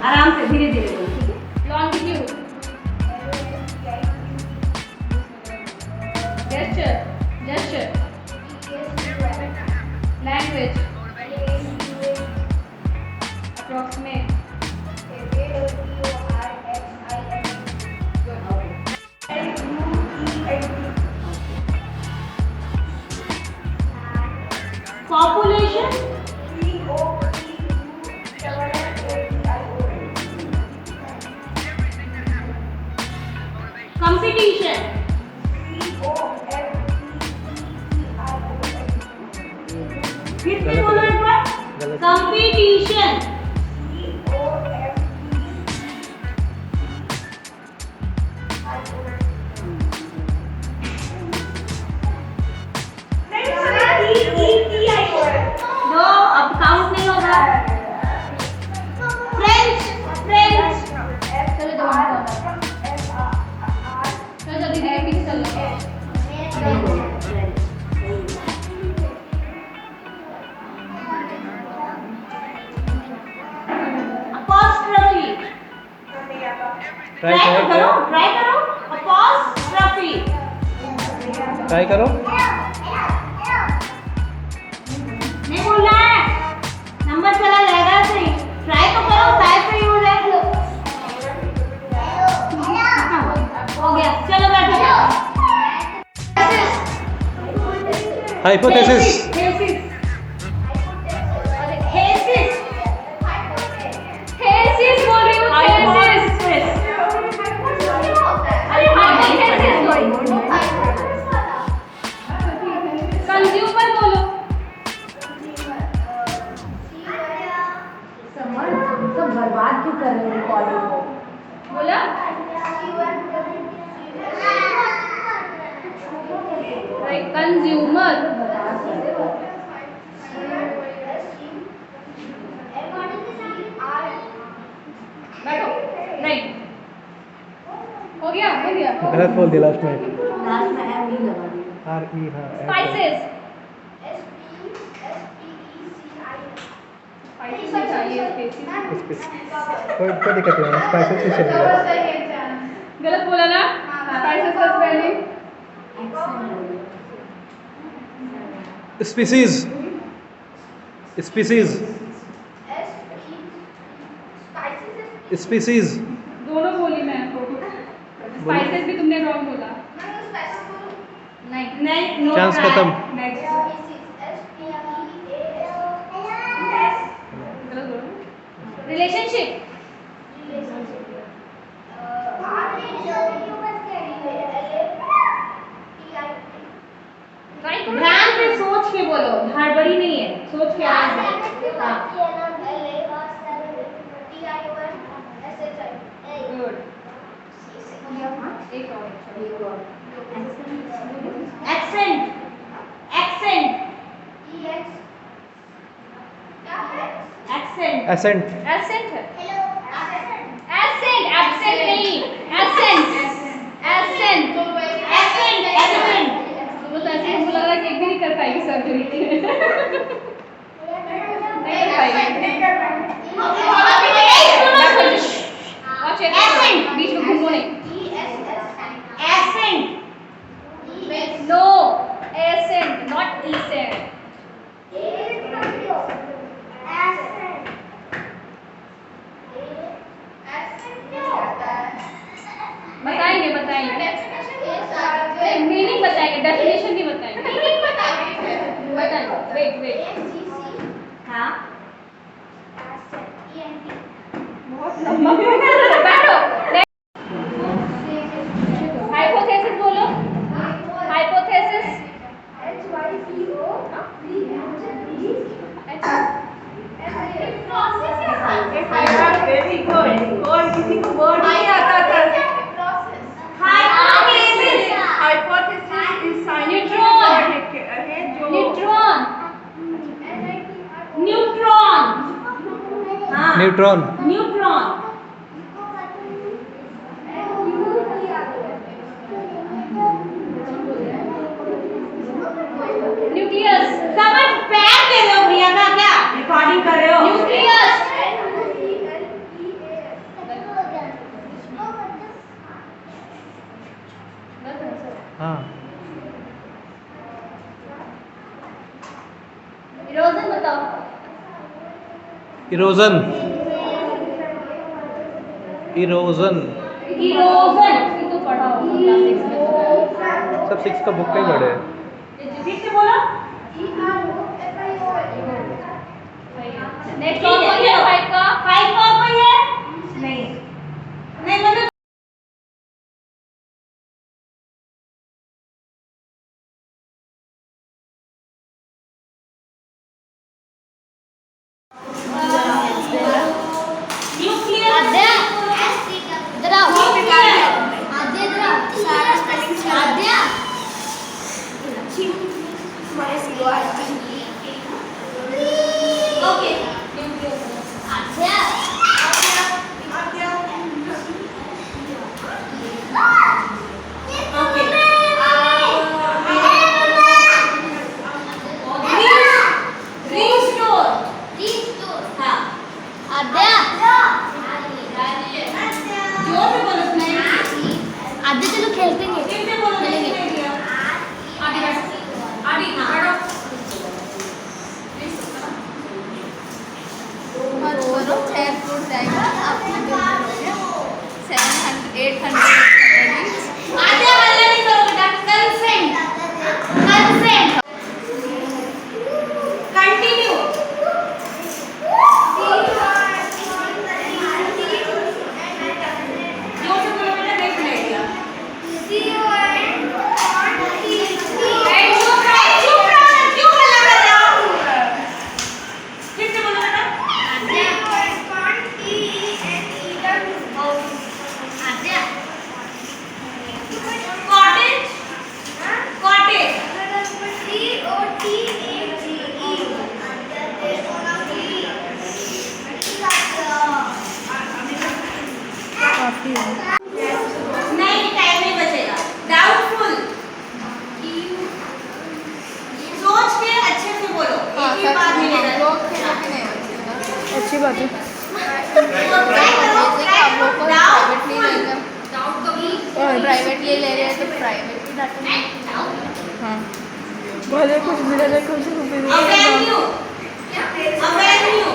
आराम से धीरे धीरे बोलो, ठीक है। Longitude, gesture, gesture, language, approximate, population, competition, फिर से बोलो एक बार, competition, दो, अब काउंट नहीं होगा। फ्रेंच, फ्रेंच, चलो जवाब चलो जल्दी धीरे पीछे चलो। apostrophe, ट्राई करो, apostrophe, ट्राई करो। नहीं बोलना है, नंबर चला जाएगा ऐसे ही। ट्राई तो करो, साइड पे यूज है। हो गया, चलो बैठो। हाइपोथेसिस, थेसिस बोल रही हूँ, थेसिस। अरे हाइपोथेसिस बोलो। कंज्यूमर बोलो। सब बर्बाद क्यों कर रहे हो कॉलेज को? बोला कंज्यूमर, बैठो। नहीं हो गया, हो गया। गलत बोल दिया लास्ट में। लास्ट में एम नहीं लगा दिया। आर ई हाँ स्पाइसेस, स्पाइसेस में चाहिए स्पेसिस। कोई दिक्कत नहीं है, स्पाइसेस से चलेगा। गलत बोला ना, स्पाइसेस का स्पेलिंग स्पीसीज, स्पीसीज, स्पीसीज। दोनों बोली मैं आपको। स्पाइसेस भी तुमने रॉन्ग बोला। नहीं नहीं, नो चांस खत्म। नेक्स्ट, गलत बोला। Relationship, right. ध्यान से सोच के बोलो, हड़बड़ी नहीं है, सोच के आराम से। हाँ, गुड। एक और, accent, accent, accent, ascent, ascent है। एसेंट, एब्सेंट नहीं, एसेंट, एसेंट, एक्सेंट, एक्सेंट। तो बस ऐसे हमको लग रहा है कि एक भी नहीं कर पाएगी सर्जरी। नहीं कर पाएगी। Watch it. Accent. बीच में घूमो नहीं। Accent, No, accent, not accent. बताएंगे, बताएंगे। मीनिंग बताएंगे, डेफिनेशन नहीं बताएंगे। बताएंगे, वेट वेट। हाँ, बहुत लंबा बैठो। हाइपोथेसिस बोलो। Hypothesis, very good. और किसी को वर्ड नहीं आता था। Hypothesis, hypothesis is neutron, neutron, neutron, हाँ, न्यूट्रॉन, न्यूट्रॉन, न्यूक्लियस, समझ पैर दे रहे हो भैया का क्या? रिकॉर्डिंग कर रहे हो? न्यूक्लियस, हाँ इरोजन बताओ। इरोजन इरोजन इरोजन ये तो पढ़ा होगा क्लास 6 में तो है। सब 6 का बुक का ही पढ़े हैं। ठीक से बोलो। नेक्स्ट और कोई है 5 का? 5 का और कोई है? नहीं नहीं मतलब न्यूक्लियस इधर आओ। आद्या इधर आओ। सारा स्पेलिंग आद्या ओके आद्या रिस्टोर हाँ आद्या जोर से बोलो नहीं आद्या चलो खेलते हैं। फिर से बोलो नहीं खेलेंगे। आगे बैठो आगे हाँ बैठो मत करो 6 फ्रूट जाएगा आपको 700 800 आगे हल्ला नहीं करो बेटा कंसेंट कंसेंट कंटिन्यू जोर से बोलो बेटा नहीं सुनाई दिया चुप रहो क्यों हल्ला कर रहे हो फिर से बोलो बेटा कॉटेज कॉटेज नहीं टाइम नहीं बचेगा डाउटफुल सोच के अच्छे से बोलो एक ही बात मिलेगा अच्छी बात है। प्राइवेट ले ले रहे हैं तो प्राइवेट हाँ भले कुछ मिले तो कुछ अवेन्यू अवेन्यू